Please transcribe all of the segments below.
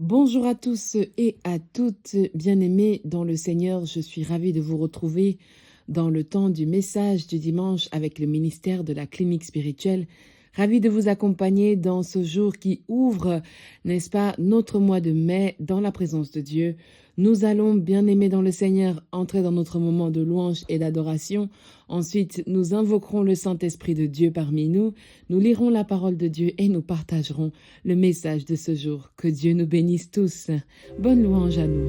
Bonjour à tous et à toutes, bien-aimés dans le Seigneur. Je suis ravie de vous retrouver dans le temps du message du dimanche avec le ministère de la clinique spirituelle. Ravie de vous accompagner dans ce jour qui ouvre, n'est-ce pas, notre mois de mai dans la présence de Dieu. Nous allons, bien-aimés dans le Seigneur, entrer dans notre moment de louange et d'adoration. Ensuite, nous invoquerons le Saint-Esprit de Dieu parmi nous. Nous lirons la parole de Dieu et nous partagerons le message de ce jour. Que Dieu nous bénisse tous. Bonne louange à nous.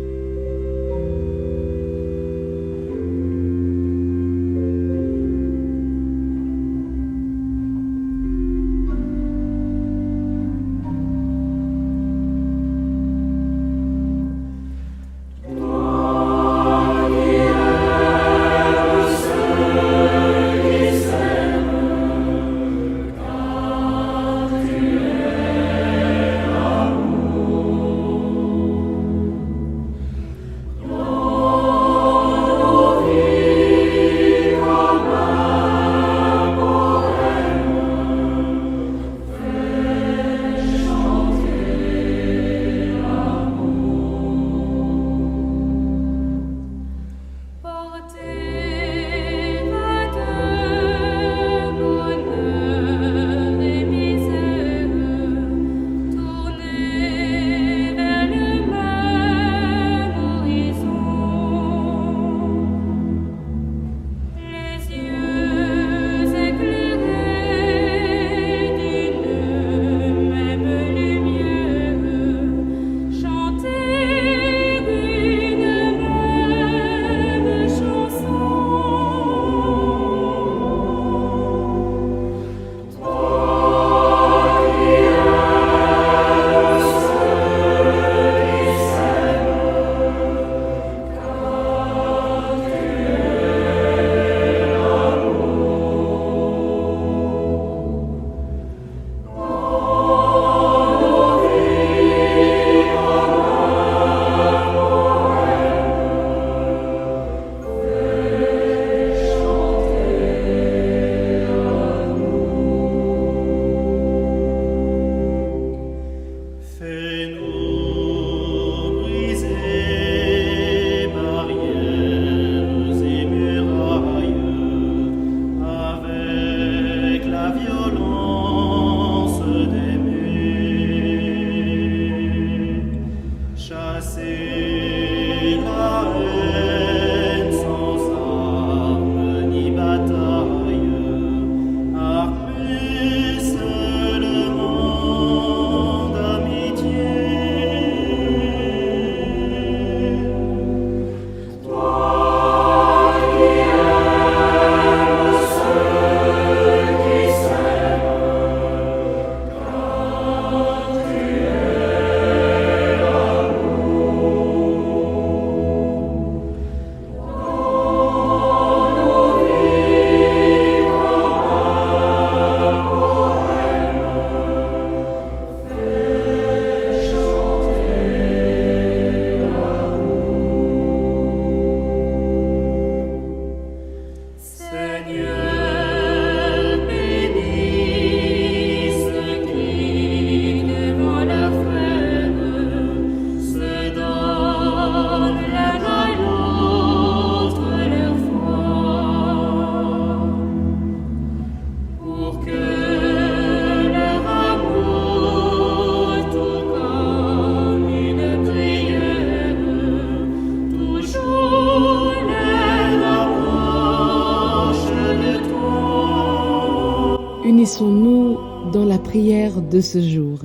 Unissons-nous dans la prière de ce jour.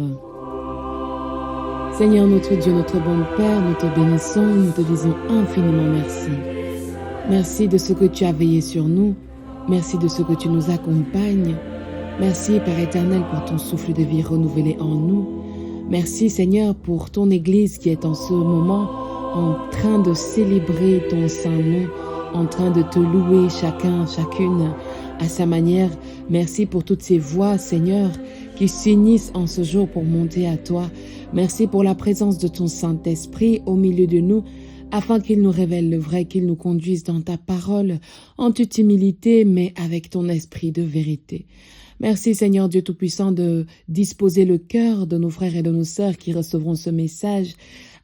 Seigneur notre Dieu, notre bon Père, nous te bénissons, nous te disons infiniment merci. Merci de ce que tu as veillé sur nous, merci de ce que tu nous accompagnes. Merci Père éternel pour ton souffle de vie renouvelé en nous. Merci Seigneur pour ton Église qui est en ce moment en train de célébrer ton saint nom, en train de te louer chacun, chacune à sa manière. Merci pour toutes ces voix, Seigneur, qui s'unissent en ce jour pour monter à toi. Merci pour la présence de ton Saint-Esprit au milieu de nous, afin qu'il nous révèle le vrai, qu'il nous conduise dans ta parole, en toute humilité, mais avec ton esprit de vérité. Merci Seigneur Dieu Tout-Puissant de disposer le cœur de nos frères et de nos sœurs qui recevront ce message,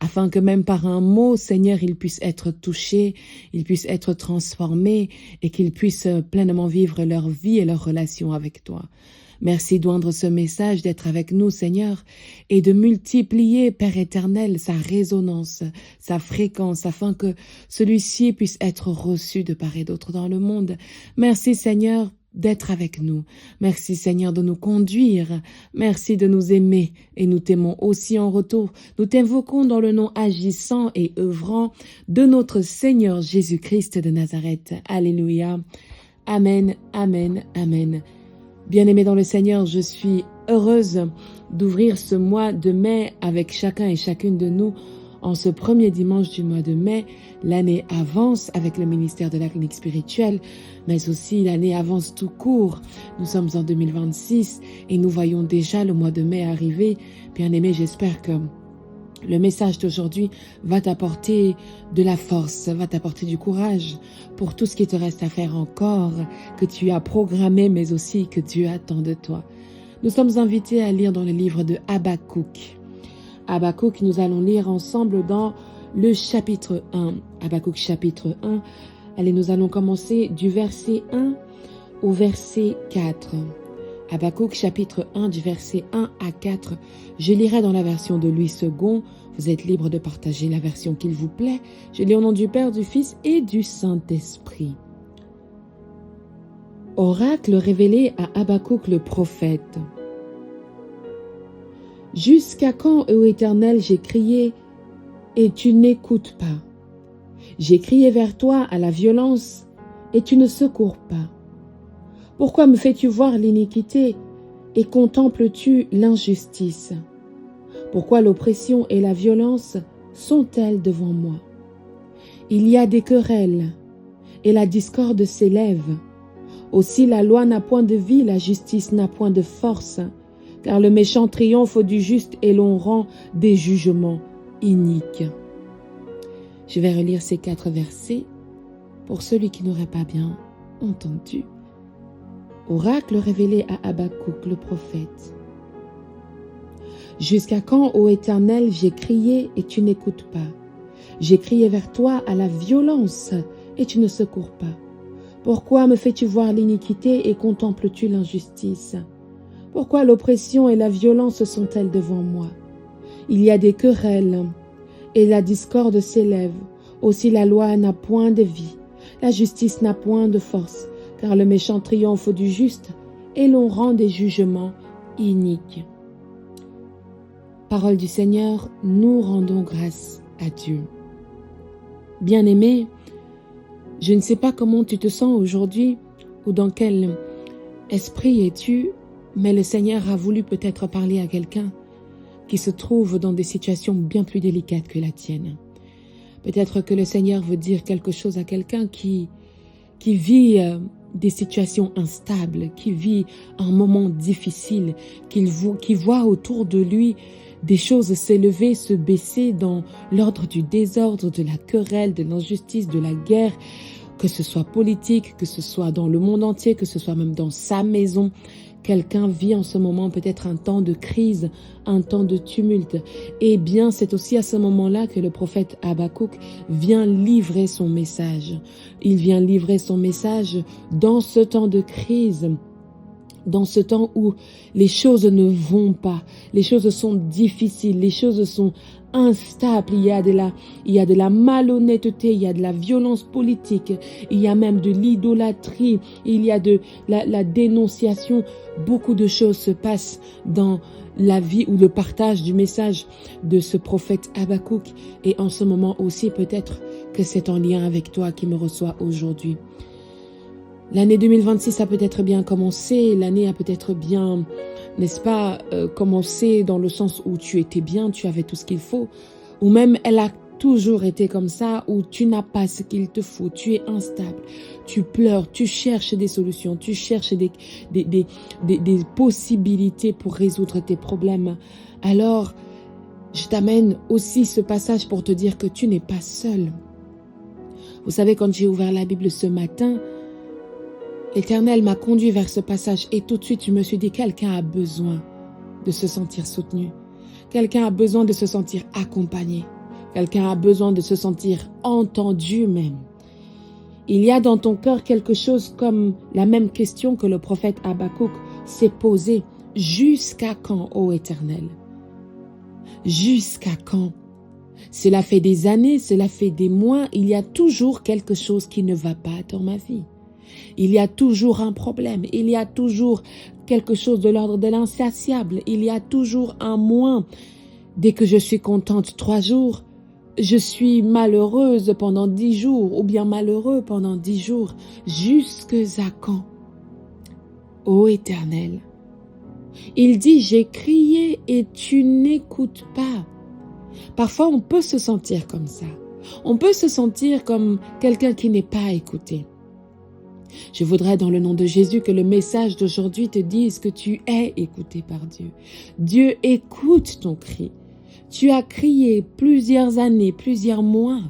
afin que même par un mot, Seigneur, ils puissent être touchés, ils puissent être transformés et qu'ils puissent pleinement vivre leur vie et leur relation avec toi. Merci d'oindre ce message, d'être avec nous, Seigneur, et de multiplier, Père éternel, sa résonance, sa fréquence, afin que celui-ci puisse être reçu de part et d'autre dans le monde. Merci, Seigneur, d'être avec nous. Merci, Seigneur, de nous conduire. Merci de nous aimer et nous t'aimons aussi en retour. Nous t'invoquons dans le nom agissant et œuvrant de notre Seigneur Jésus-Christ de Nazareth. Alléluia. Amen, amen, amen. Bien-aimés dans le Seigneur, je suis heureuse d'ouvrir ce mois de mai avec chacun et chacune de nous. En ce premier dimanche du mois de mai, l'année avance avec le ministère de la clinique spirituelle, mais aussi l'année avance tout court. Nous sommes en 2026 et nous voyons déjà le mois de mai arriver. Bien-aimés, j'espère que le message d'aujourd'hui va t'apporter de la force, va t'apporter du courage pour tout ce qui te reste à faire encore, que tu as programmé, mais aussi que Dieu attend de toi. Nous sommes invités à lire dans le livre de Habakkuk. Habakkuk, nous allons lire ensemble dans le chapitre 1. Habakkuk chapitre 1. Allez, nous allons commencer du verset 1 au verset 4. Habakkuk chapitre 1 du verset 1 à 4. Je lirai dans la version de Louis II. Vous êtes libre de partager la version qu'il vous plaît. Je lis au nom du Père, du Fils et du Saint-Esprit. Oracle révélé à Habakkuk le prophète. Jusqu'à quand, ô Éternel, j'ai crié et tu n'écoutes pas? J'ai crié vers toi à la violence et tu ne secours pas. Pourquoi me fais-tu voir l'iniquité et contemples-tu l'injustice? Pourquoi l'oppression et la violence sont-elles devant moi? Il y a des querelles et la discorde s'élève. Aussi la loi n'a point de vie, la justice n'a point de force, car le méchant triomphe du juste et l'on rend des jugements iniques. Je vais relire ces 4 versets pour celui qui n'aurait pas bien entendu. Oracle révélé à Habakkuk le prophète. Jusqu'à quand, ô Éternel, j'ai crié et tu n'écoutes pas? J'ai crié vers toi à la violence et tu ne secours pas. Pourquoi me fais-tu voir l'iniquité et contemples-tu l'injustice? Pourquoi l'oppression et la violence sont-elles devant moi? Il y a des querelles et la discorde s'élève. Aussi la loi n'a point de vie, la justice n'a point de force, car le méchant triomphe du juste et l'on rend des jugements iniques. Parole du Seigneur, nous rendons grâce à Dieu. Bien-aimé, je ne sais pas comment tu te sens aujourd'hui ou dans quel esprit es-tu, mais le Seigneur a voulu peut-être parler à quelqu'un qui se trouve dans des situations bien plus délicates que la tienne. Peut-être que le Seigneur veut dire quelque chose à quelqu'un qui vit des situations instables, qui vit un moment difficile, qui voit autour de lui des choses s'élever, se baisser dans l'ordre du désordre, de la querelle, de l'injustice, de la guerre, que ce soit politique, que ce soit dans le monde entier, que ce soit même dans sa maison. Quelqu'un vit en ce moment peut-être un temps de crise, un temps de tumulte. Eh bien, c'est aussi à ce moment-là que le prophète Habakkuk vient livrer son message. Il vient livrer son message dans ce temps de crise, dans ce temps où les choses ne vont pas, les choses sont difficiles, les choses sont instable, il y a de la malhonnêteté, il y a de la violence politique, il y a même de l'idolâtrie, il y a de la dénonciation. Beaucoup de choses se passent dans la vie ou le partage du message de ce prophète Habakkuk. Et en ce moment aussi, peut-être que c'est en lien avec toi qui me reçoit aujourd'hui. L'année 2026 a peut-être bien commencé, l'année a peut-être bien, n'est-ce pas, commencé dans le sens où tu étais bien, tu avais tout ce qu'il faut, ou même elle a toujours été comme ça, où tu n'as pas ce qu'il te faut, tu es instable, tu pleures, tu cherches des solutions, tu cherches des possibilités pour résoudre tes problèmes. Alors, je t'amène aussi ce passage pour te dire que tu n'es pas seul. Vous savez, quand j'ai ouvert la Bible ce matin, L'Éternel m'a conduit vers ce passage et tout de suite je me suis dit, quelqu'un a besoin de se sentir soutenu. Quelqu'un a besoin de se sentir accompagné. Quelqu'un a besoin de se sentir entendu même. Il y a dans ton cœur quelque chose comme la même question que le prophète Habakkuk s'est posée. Jusqu'à quand, ô Éternel? Jusqu'à quand? Cela fait des années, cela fait des mois, il y a toujours quelque chose qui ne va pas dans ma vie. Il y a toujours un problème, il y a toujours quelque chose de l'ordre de l'insatiable, il y a toujours un moins. Dès que je suis contente 3 jours, je suis malheureuse pendant 10 jours ou bien malheureux pendant 10 jours. Jusqu'à quand? Ô Éternel, il dit, j'ai crié et tu n'écoutes pas. Parfois, on peut se sentir comme ça. On peut se sentir comme quelqu'un qui n'est pas écouté. Je voudrais, dans le nom de Jésus, que le message d'aujourd'hui te dise que tu es écouté par Dieu. Dieu écoute ton cri. Tu as crié plusieurs années, plusieurs mois.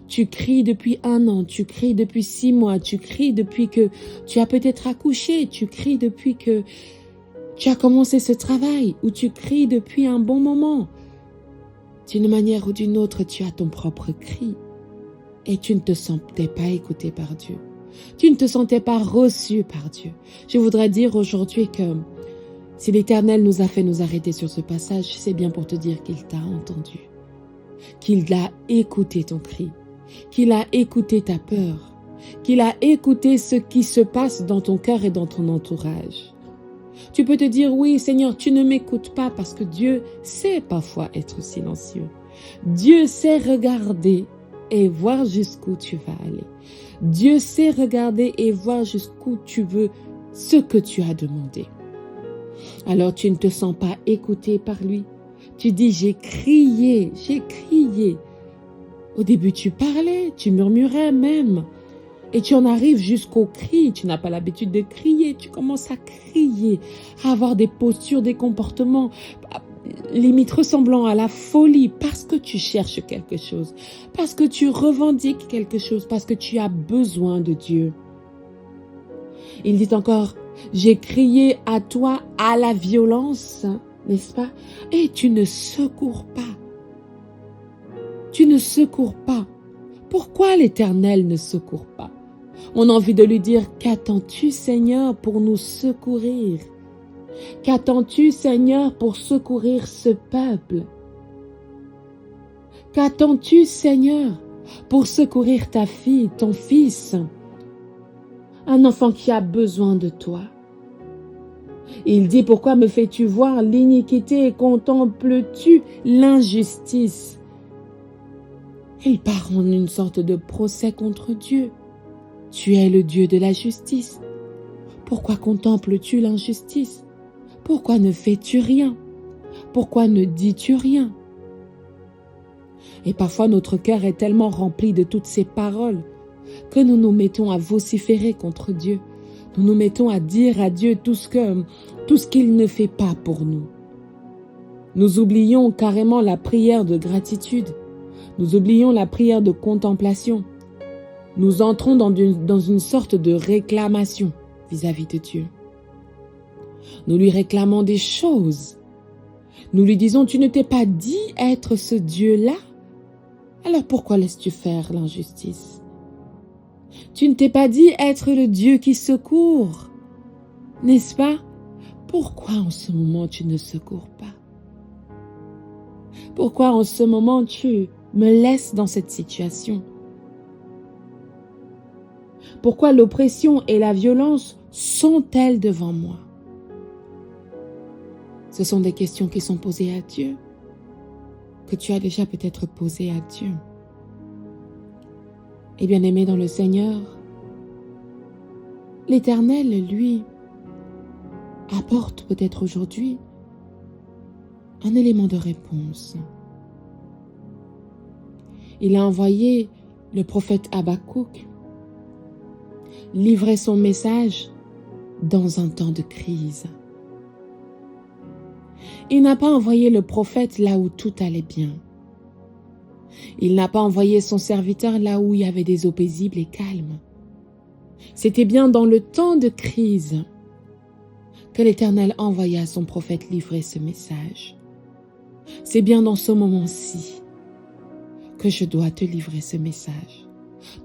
Tu cries depuis 1 an, tu cries depuis 6 mois, tu cries depuis que tu as peut-être accouché, tu cries depuis que tu as commencé ce travail, ou tu cries depuis un bon moment. D'une manière ou d'une autre, tu as ton propre cri et tu ne te sentais pas écouté par Dieu. Tu ne te sentais pas reçu par Dieu. Je voudrais dire aujourd'hui que si l'Éternel nous a fait nous arrêter sur ce passage, c'est bien pour te dire qu'il t'a entendu, qu'il a écouté ton cri, qu'il a écouté ta peur, qu'il a écouté ce qui se passe dans ton cœur et dans ton entourage. Tu peux te dire, oui Seigneur, tu ne m'écoutes pas parce que Dieu sait parfois être silencieux. Dieu sait regarder et voir jusqu'où tu vas aller. Dieu sait regarder et voir jusqu'où tu veux ce que tu as demandé. Alors tu ne te sens pas écouté par lui. Tu dis, j'ai crié, j'ai crié. Au début tu parlais, tu murmurais même. Et tu en arrives jusqu'au cri, tu n'as pas l'habitude de crier, tu commences à crier, à avoir des postures, des comportements, limite ressemblant à la folie, parce que tu cherches quelque chose, parce que tu revendiques quelque chose, parce que tu as besoin de Dieu. Il dit encore, j'ai crié à toi à la violence, n'est-ce pas? Et tu ne secours pas. Tu ne secours pas. Pourquoi l'Éternel ne secourt pas? On a envie de lui dire, qu'attends-tu Seigneur pour nous secourir? Qu'attends-tu Seigneur pour secourir ce peuple? Qu'attends-tu Seigneur pour secourir ta fille, ton fils? Un enfant qui a besoin de toi. Il dit, pourquoi me fais-tu voir l'iniquité et contemples-tu l'injustice? Il part en une sorte de procès contre Dieu. Tu es le Dieu de la justice. Pourquoi contemples-tu l'injustice? Pourquoi ne fais-tu rien? Pourquoi ne dis-tu rien? Et parfois notre cœur est tellement rempli de toutes ces paroles que nous nous mettons à vociférer contre Dieu. Nous nous mettons à dire à Dieu tout ce qu'il ne fait pas pour nous. Nous oublions carrément la prière de gratitude. Nous oublions la prière de contemplation. Nous entrons dans une sorte de réclamation vis-à-vis de Dieu. Nous lui réclamons des choses. Nous lui disons, tu ne t'es pas dit être ce Dieu-là? Alors pourquoi laisses-tu faire l'injustice? Tu ne t'es pas dit être le Dieu qui secourt, n'est-ce pas? Pourquoi en ce moment tu ne secours pas? Pourquoi en ce moment tu me laisses dans cette situation? Pourquoi l'oppression et la violence sont-elles devant moi? Ce sont des questions qui sont posées à Dieu, que tu as déjà peut-être posées à Dieu. Et bien-aimé dans le Seigneur, l'Éternel, lui, apporte peut-être aujourd'hui un élément de réponse. Il a envoyé le prophète Habakkuk livrer son message dans un temps de crise. Il n'a pas envoyé le prophète là où tout allait bien. Il n'a pas envoyé son serviteur là où il y avait des eaux paisibles et calmes. C'était bien dans le temps de crise que l'Éternel envoya son prophète livrer ce message. C'est bien dans ce moment-ci que je dois te livrer ce message.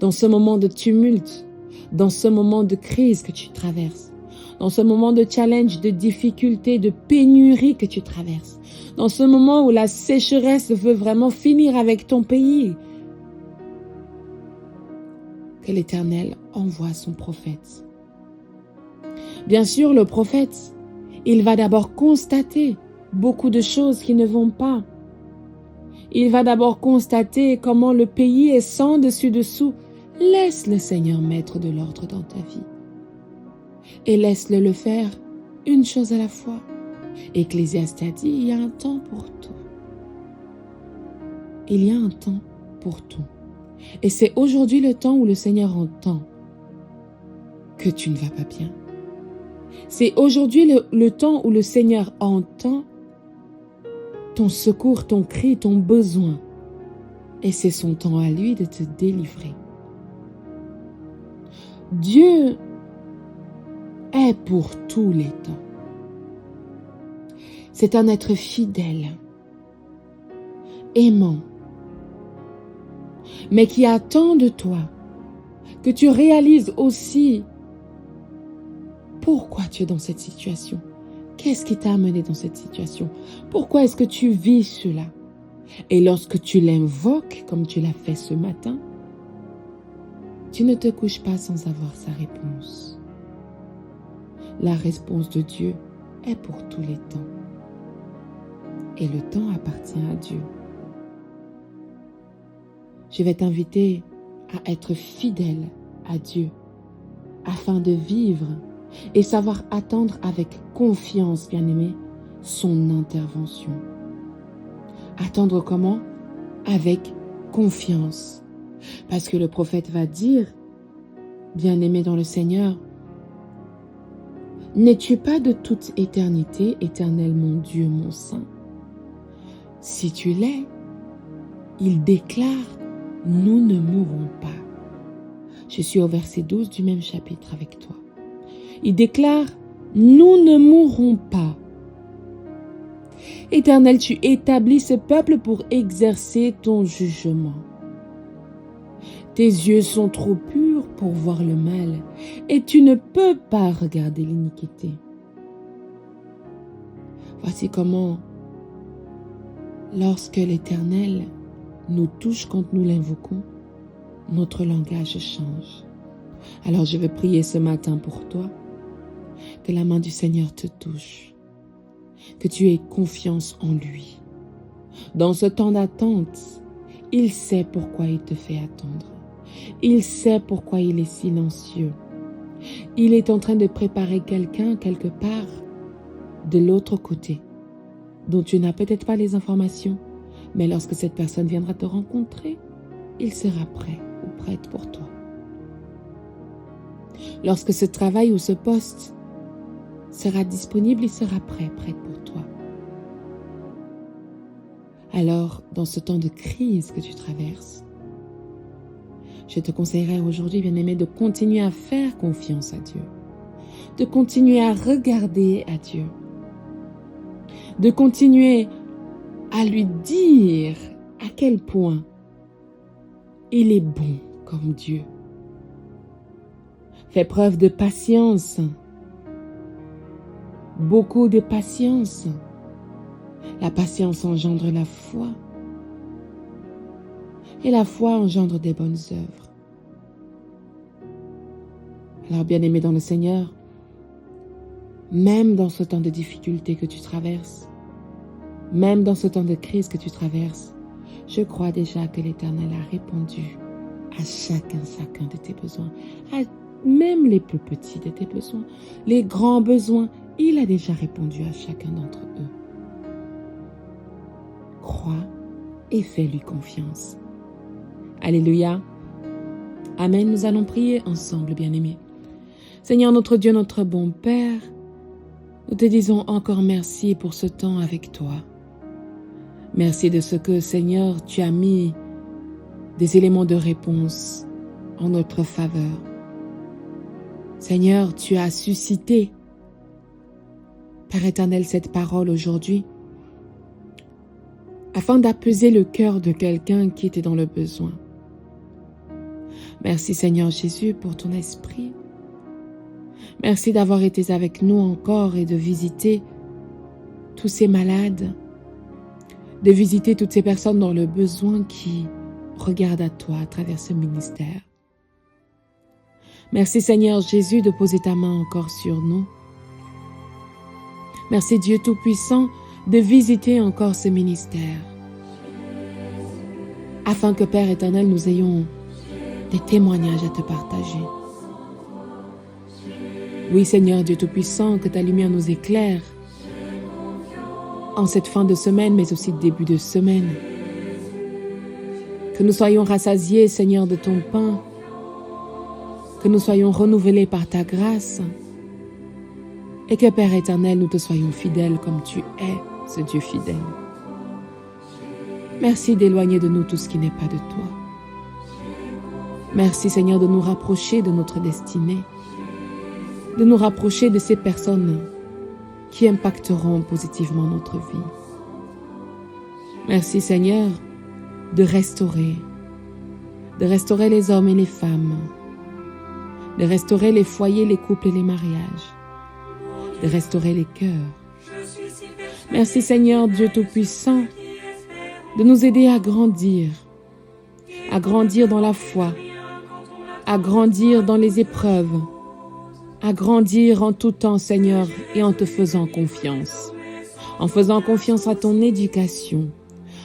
Dans ce moment de tumulte, dans ce moment de crise que tu traverses, dans ce moment de challenge, de difficulté, de pénurie que tu traverses, dans ce moment où la sécheresse veut vraiment finir avec ton pays, que l'Éternel envoie son prophète. Bien sûr, le prophète, il va d'abord constater beaucoup de choses qui ne vont pas. Il va d'abord constater comment le pays est sans dessus-dessous. Laisse le Seigneur mettre de l'ordre dans ta vie. Et laisse-le le faire une chose à la fois. Ecclésiaste a dit, il y a un temps pour tout. Il y a un temps pour tout. Et c'est aujourd'hui le temps où le Seigneur entend que tu ne vas pas bien. C'est aujourd'hui le temps où le Seigneur entend ton secours, ton cri, ton besoin. Et c'est son temps à lui de te délivrer. Dieu est pour tous les temps. C'est un être fidèle, aimant, mais qui attend de toi que tu réalises aussi pourquoi tu es dans cette situation. Qu'est-ce qui t'a amené dans cette situation? Pourquoi est-ce que tu vis cela? Et lorsque tu l'invoques, comme tu l'as fait ce matin, tu ne te couches pas sans avoir sa réponse. La réponse de Dieu est pour tous les temps. Et le temps appartient à Dieu. Je vais t'inviter à être fidèle à Dieu afin de vivre et savoir attendre avec confiance, bien-aimé, son intervention. Attendre comment? Avec confiance. Parce que le prophète va dire, bien-aimé dans le Seigneur, n'es-tu pas de toute éternité, éternel mon Dieu, mon Saint? Si tu l'es, il déclare, nous ne mourrons pas. Je suis au verset 12 du même chapitre avec toi. Il déclare, nous ne mourrons pas. Éternel, tu établis ce peuple pour exercer ton jugement. Tes yeux sont trop purs pour voir le mal et tu ne peux pas regarder l'iniquité. Voici comment, lorsque l'Éternel nous touche quand nous l'invoquons, notre langage change. Alors je veux prier ce matin pour toi, que la main du Seigneur te touche, que tu aies confiance en lui. Dans ce temps d'attente, il sait pourquoi il te fait attendre. Il sait pourquoi il est silencieux. Il est en train de préparer quelqu'un quelque part de l'autre côté, dont tu n'as peut-être pas les informations, mais lorsque cette personne viendra te rencontrer, il sera prêt ou prête pour toi. Lorsque ce travail ou ce poste sera disponible, il sera prêt, prête pour toi. Alors, dans ce temps de crise que tu traverses, je te conseillerais aujourd'hui, bien-aimé, de continuer à faire confiance à Dieu, de continuer à regarder à Dieu, de continuer à lui dire à quel point il est bon comme Dieu. Fais preuve de patience, beaucoup de patience. La patience engendre la foi. Et la foi engendre des bonnes œuvres. Alors, bien-aimé dans le Seigneur, même dans ce temps de difficulté que tu traverses, même dans ce temps de crise que tu traverses, je crois déjà que l'Éternel a répondu à chacun de tes besoins, à même les plus petits de tes besoins, les grands besoins, il a déjà répondu à chacun d'entre eux. Crois et fais-lui confiance. Alléluia. Amen. Nous allons prier ensemble, bien-aimés. Seigneur notre Dieu, notre bon Père, nous te disons encore merci pour ce temps avec toi. Merci de ce que, Seigneur, tu as mis des éléments de réponse en notre faveur. Seigneur, tu as suscité, Père éternel, cette parole aujourd'hui, afin d'apaiser le cœur de quelqu'un qui était dans le besoin. Merci Seigneur Jésus pour ton esprit. Merci d'avoir été avec nous encore et de visiter tous ces malades, de visiter toutes ces personnes dans le besoin qui regardent à toi à travers ce ministère. Merci Seigneur Jésus de poser ta main encore sur nous. Merci Dieu Tout-Puissant de visiter encore ce ministère, afin que Père éternel, nous ayons des témoignages à te partager. Oui Seigneur Dieu Tout-Puissant, que ta lumière nous éclaire en cette fin de semaine, mais aussi début de semaine. Que nous soyons rassasiés Seigneur de ton pain, que nous soyons renouvelés par ta grâce, et que Père éternel, nous te soyons fidèles comme tu es, ce Dieu fidèle. Merci d'éloigner de nous tout ce qui n'est pas de toi. Merci Seigneur de nous rapprocher de notre destinée, de nous rapprocher de ces personnes qui impacteront positivement notre vie. Merci Seigneur de restaurer les hommes et les femmes, de restaurer les foyers, les couples et les mariages, de restaurer les cœurs. Merci Seigneur Dieu Tout-Puissant de nous aider à grandir dans la foi, à grandir dans les épreuves, à grandir en tout temps Seigneur et en te faisant confiance, en faisant confiance à ton éducation,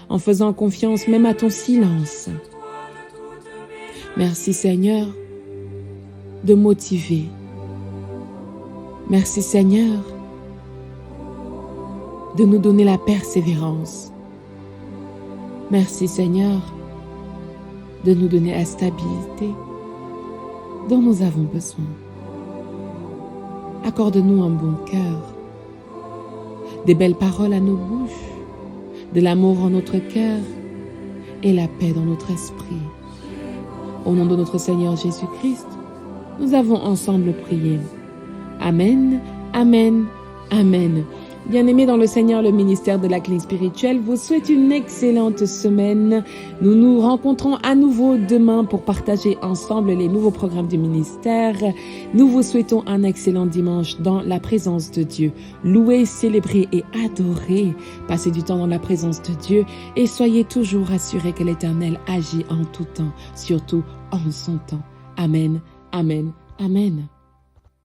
en faisant confiance même à ton silence. Merci Seigneur de motiver. Merci Seigneur de nous donner la persévérance. Merci Seigneur de nous donner la stabilité dont nous avons besoin. Accorde-nous un bon cœur, des belles paroles à nos bouches, de l'amour en notre cœur et la paix dans notre esprit. Au nom de notre Seigneur Jésus-Christ, nous avons ensemble prié. Amen, amen, amen. Bien-aimés dans le Seigneur, le ministère de la clinique spirituelle vous souhaite une excellente semaine. Nous nous rencontrons à nouveau demain pour partager ensemble les nouveaux programmes du ministère. Nous vous souhaitons un excellent dimanche dans la présence de Dieu. Louez, célébrez et adorez. Passez du temps dans la présence de Dieu et soyez toujours assurés que l'Éternel agit en tout temps, surtout en son temps. Amen, amen, amen.